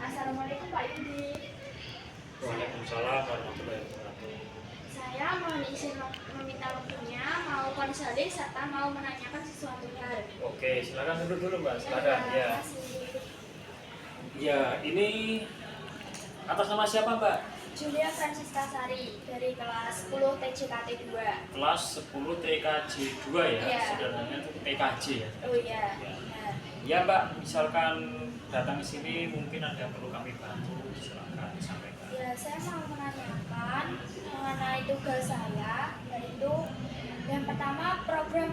Assalamualaikum Pak Yudi. Waalaikumsalam warahmatullahi wabarakatuh. Saya mohon izin meminta waktunya, mau konseling serta mau menanyakan sesuatu hal. Oke, silakan duduk dulu Mbak. Silakan. Terima Ya. kasih. Ya, ini atas nama siapa Mbak? Julia Francisca Sari dari kelas 10 TJKT 2. Kelas 10 TKJ 2 ya. Iya. Sebenarnya itu TKJ ya. Oh iya. Ya. Benar. Ya Mbak, misalkan datang ke sini mungkin ada yang perlu kami bantu, silakan disampaikan. Ya, saya mau menanyakan mengenai tugas saya, yaitu yang pertama program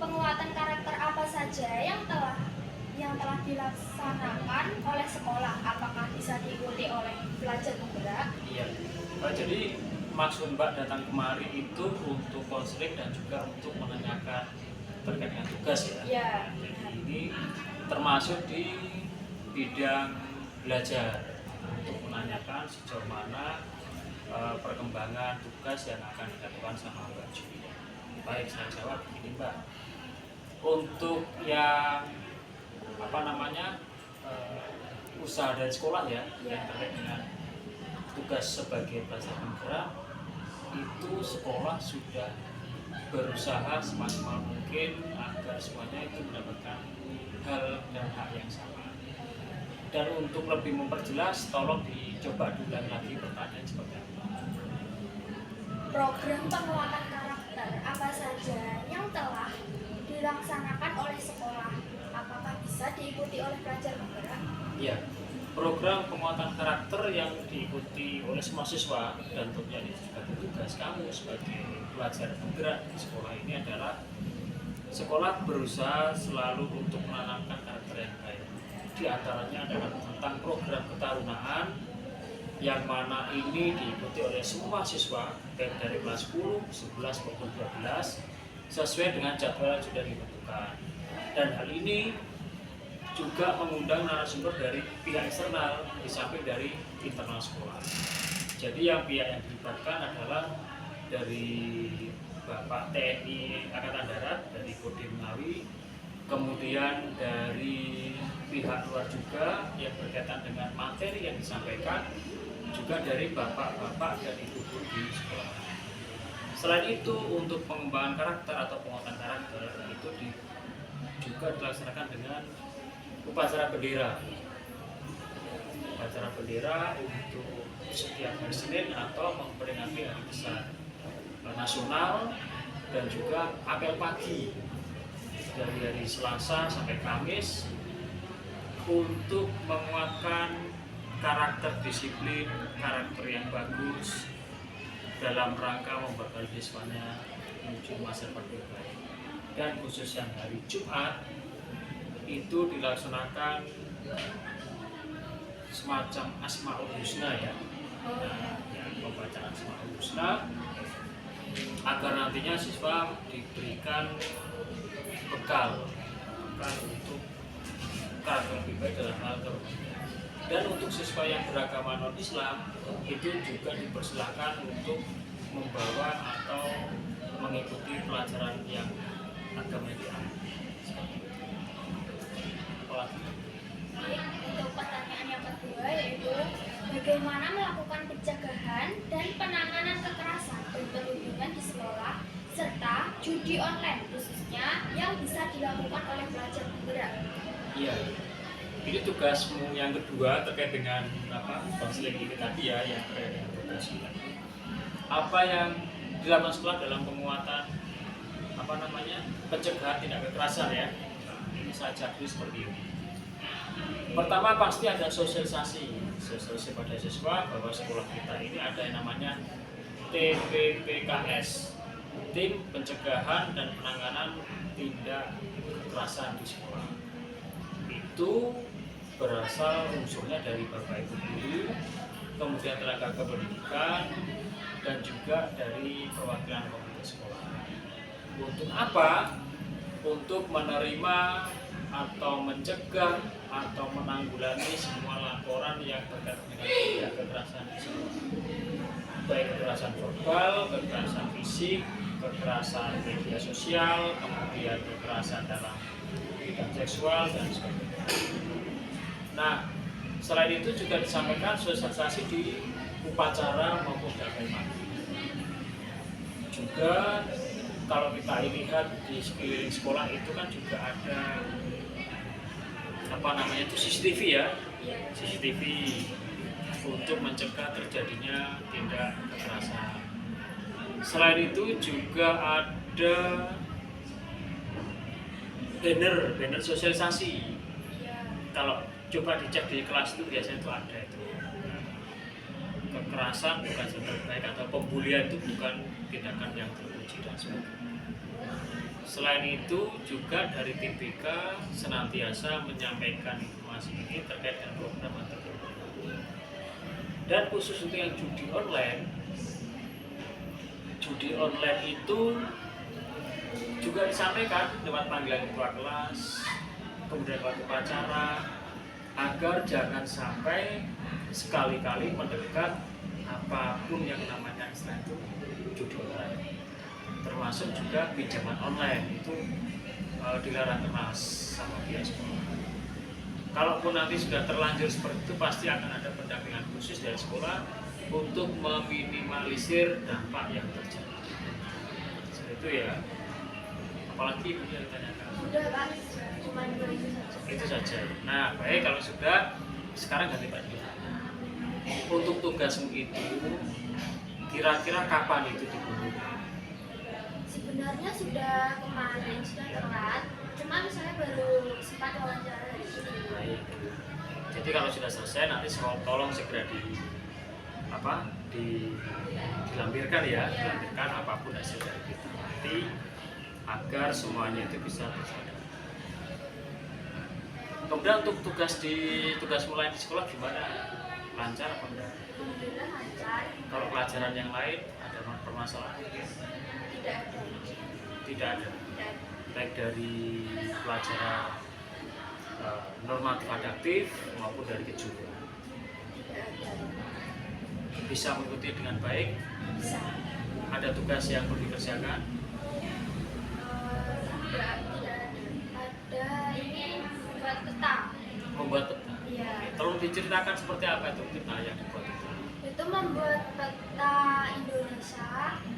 penguatan karakter apa saja yang telah dilaksanakan oleh sekolah, apakah bisa diikuti oleh pelajar penggerak? Iya. Jadi maksud Mbak datang kemari itu untuk konseling dan juga untuk menanyakan terkait dengan tugas ya. Ya. Jadi ini termasuk di bidang belajar untuk menanyakan sejauh mana perkembangan tugas yang akan dilakukan sama Mbak Julia. Baik, saya jawab begini Mbak. Untuk yang usaha dari sekolah ya, yang terkait dengan tugas sebagai pelajar penggerak, itu sekolah sudah berusaha semaksimal mungkin agar semuanya itu mendapatkan hal dan hak yang sama. Dan untuk lebih memperjelas, tolong dicoba diulang lagi pertanyaan seperti apa. Program penguatan karakter apa saja yang telah dilaksanakan oleh sekolah, apakah bisa diikuti oleh pelajar penggerak? Ya, program penguatan karakter yang diikuti oleh semua siswa dan tentunya ini juga tugas kamu sebagai pelajar penggerak di sekolah ini adalah sekolah berusaha selalu untuk menanamkan karakter yang baik. Di antaranya adalah tentang program ketarunaan yang mana ini diikuti oleh semua siswa baik dari kelas 10, 11 maupun 12 sesuai dengan jadwal yang sudah ditentukan. Dan hal ini juga mengundang narasumber dari pihak eksternal di samping dari internal sekolah. Jadi yang pihak yang dilibatkan adalah dari Bapak TNI Angkatan Darat, dari Kodim Ngawi, kemudian dari pihak luar juga yang berkaitan dengan materi yang disampaikan, juga dari bapak-bapak dan ibu-ibu di sekolah. Selain itu, untuk pengembangan karakter atau penguatan karakter itu juga dilaksanakan dengan upacara bendera. Upacara bendera untuk setiap hari Senin atau memperingati hari besar nasional, dan juga apel pagi dari hari Selasa sampai Kamis untuk menguatkan karakter disiplin, karakter yang bagus dalam rangka membekali siswanya menuju masa depan yang baik. Dan khusus yang hari Jumat itu dilaksanakan semacam Asmaul Husna ya, pembacaan Asmaul Husna agar nantinya siswa diberikan bekal untuk karakter lebih baik dalam hal tersebut. Dan untuk siswa yang beragama non-Islam itu juga dipersilakan untuk membawa atau mengikuti pelajaran yang agamanya diambil. Untuk pertanyaan yang kedua, yaitu bagaimana melakukan pencegahan dan penanganan kekerasan dan perundungan di sekolah serta judi online khususnya yang bisa dilakukan oleh pelajar penggerak. Iya, ini tugasmu yang kedua terkait dengan konseling ini tadi ya, yang terkait dengan tugas kita. Apa yang dilakukan sekolah dalam penguatan pencegahan tindak kekerasan ya? Ini saya jawab seperti ini. Pertama pasti ada sosialisasi pada siswa bahwa sekolah kita ini ada yang namanya TPPKS, Tim Pencegahan dan Penanganan Tindak Kekerasan di Sekolah. Itu berasal unsurnya dari Bapak Ibu guru, kemudian tenaga kependidikan, dan juga dari perwakilan komunitas sekolah. Untuk apa? Untuk menerima atau mencegah atau menanggulangi semua laporan yang berkaitan dengan tindak kekerasan di sekolah, baik kekerasan verbal, kekerasan fisik, kekerasan media sosial, kemudian kekerasan dalam bidang seksual dan sebagainya. Nah, Selain itu juga disampaikan sosialisasi di upacara maupun damai pagi. Juga kalau kita lihat di sekeliling sekolah itu kan juga ada apa namanya itu CCTV ya, CCTV untuk mencegah terjadinya tindak kekerasan. Selain itu juga ada banner sosialisasi. Kalau coba dicek di kelas itu biasanya itu ada itu. Kekerasan bukan yang baik atau pembulian itu bukan tindakan yang terpuji dan sebagainya. Selain itu juga dari TPK senantiasa menyampaikan informasi ini terkait dengan program atau program. Dan khusus untuk yang judi online itu juga disampaikan lewat panggilan ketua kelas, kemudian lewat upacara, agar jangan sampai sekali-kali mendekat apapun yang namanya istilah itu judi online, termasuk juga pinjaman online itu dilarang keras sama pihak sekolah. Kalaupun nanti sudah terlanjur seperti itu, pasti akan ada pendampingan khusus dari sekolah untuk meminimalisir dampak yang terjadi. Seperti itu ya. Apalagi yang ditanyakan. Udah Pak, cuma itu saja. Itu saja. Nah, baik kalau sudah, sekarang ganti Pak Dwi. Untuk tugasmu itu, kira-kira kapan itu dibunuh? Sebenarnya sudah kemarin, sudah telat. Cuman saya baru sempat wawancara hari ini. Baik. Jadi kalau sudah selesai nanti tolong segera dilampirkan ya, dilampirkan apapun hasil dari kita nanti agar semuanya itu bisa tersadar. Kemudian untuk tugas mulai di sekolah gimana? Lancar apa enggak? Alhamdulillah lancar. Kalau pelajaran yang lain ada permasalahan? Tidak ada. Tidak ada. Tidak ada. Baik dari pelajaran normatif adaptif maupun dari kejuruan. Tidak ada. Bisa mengikuti dengan baik. Bisa. Ada tugas yang perlu dikerjakan. Tidak ada. Ada ini membuat peta. Membuat peta. Iya. Tolong diceritakan seperti apa itu peta yang dibuat itu. Itu membuat peta Indonesia.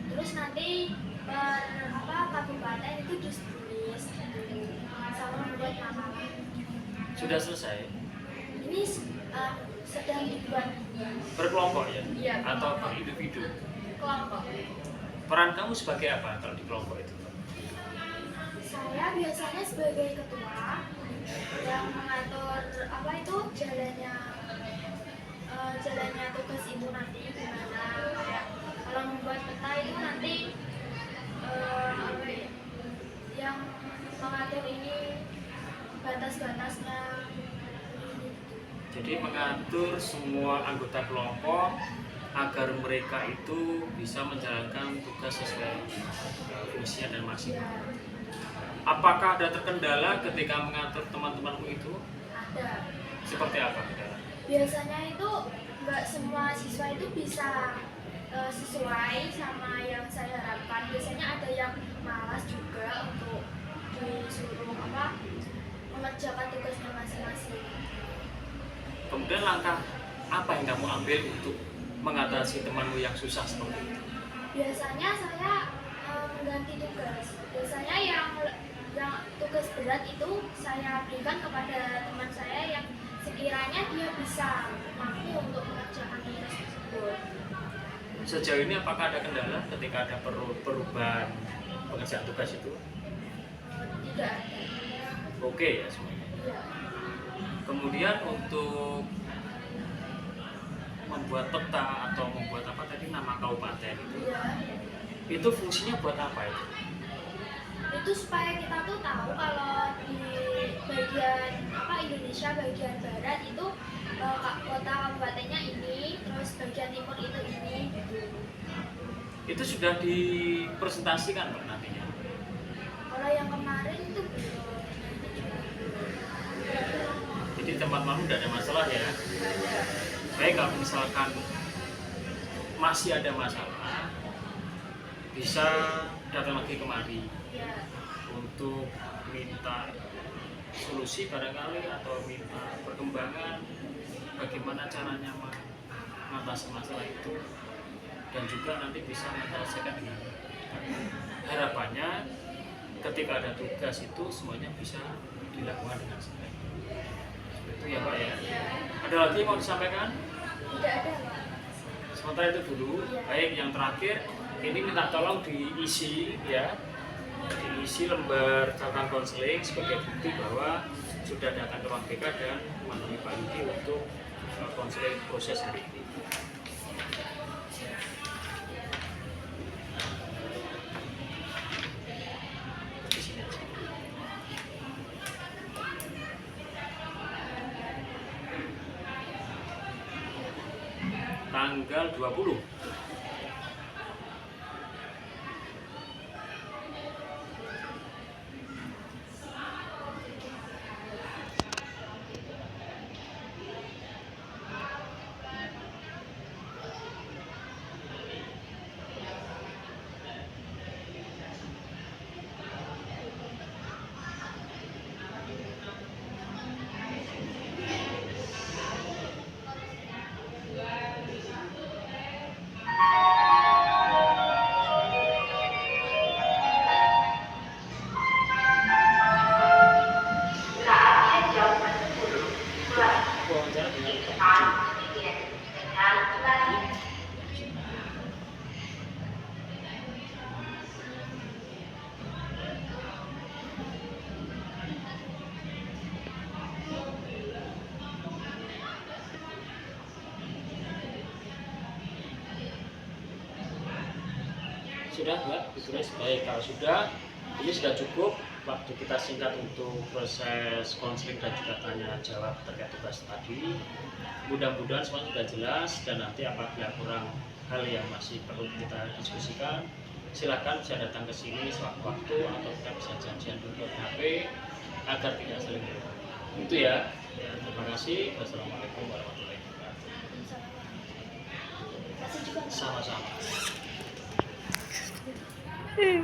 Terus nanti kabupaten itu ditulis sama membuat nama. Sudah selesai? Ini sedang dibuat. Berkelompok ya? Iya. Atau berindividu? Kelompok. Peran kamu sebagai apa kalau di kelompok itu? Saya biasanya sebagai ketua yang mengatur jalannya tugas ibu nanti gimana, kayak kalau membuat peta itu nanti yang mengatur ini batas-batasnya. Jadi mengatur semua anggota kelompok agar mereka itu bisa menjalankan tugas sesuai fungsinya dan maksimal. Apakah ada terkendala ketika mengatur teman-temanmu itu? Ada. Seperti apa kendala? Biasanya itu nggak semua siswa itu bisa sesuai sama yang saya harapkan. Biasanya ada yang malas juga untuk disuruh mengerjakan tugasnya masing-masing. Kemudian langkah apa yang kamu ambil untuk mengatasi temanmu yang susah seperti itu? Biasanya saya mengganti tugas. Biasanya yang tugas berat itu saya berikan kepada teman saya yang sekiranya dia bisa mampu untuk mengerjakan tugas tersebut. Sejauh ini apakah ada kendala ketika ada perubahan pengerjaan tugas itu? Tidak ada. Oke ya semuanya. Iya. Kemudian untuk membuat peta atau membuat apa tadi nama kabupaten Iya. itu fungsinya buat apa itu? Itu supaya kita tuh tahu kalau di bagian Indonesia bagian barat itu kota kabupatennya ini, terus bagian timur itu ini gitu. Itu sudah dipresentasikan Pak nantinya? Kalau yang kemarin itu belum. Jadi teman-teman tidak ada masalah ya? Baik, kalau misalkan masih ada masalah bisa datang lagi kemari Ya. untuk minta solusi barangkali atau minta perkembangan bagaimana caranya mengatasi masalah itu, dan juga nanti bisa menyelesaikan dengan harapannya ketika ada tugas itu semuanya bisa dilakukan dengan sebaik. Itu ya Pak ya. Ada lagi yang mau disampaikan? Tidak ada, Pak. Sementara itu dulu. Baik, yang terakhir ini minta tolong diisi ya, diisi lembar catatan konseling sebagai bukti bahwa sudah datang ke ruang BK dan menemui Pak Yudi untuk konseling proses hari ini. Di sini aja. Tanggal 20. Wawancara dengan Pak Sudah Mbak, ditulis. Baik, kalau sudah, ini sudah cukup waktu kita singkat untuk proses konseling dan juga tanya jawab terkait tugas tadi. Mudah-mudahan semua sudah jelas, dan nanti apabila kurang hal yang masih perlu kita diskusikan, silakan bisa datang ke sini sewaktu-waktu, atau kita bisa janjian dulu HP agar tidak saling berhubung. Itu ya. Terima kasih. Wassalamualaikum warahmatullahi wabarakatuh. Kasih juga. Sama-sama.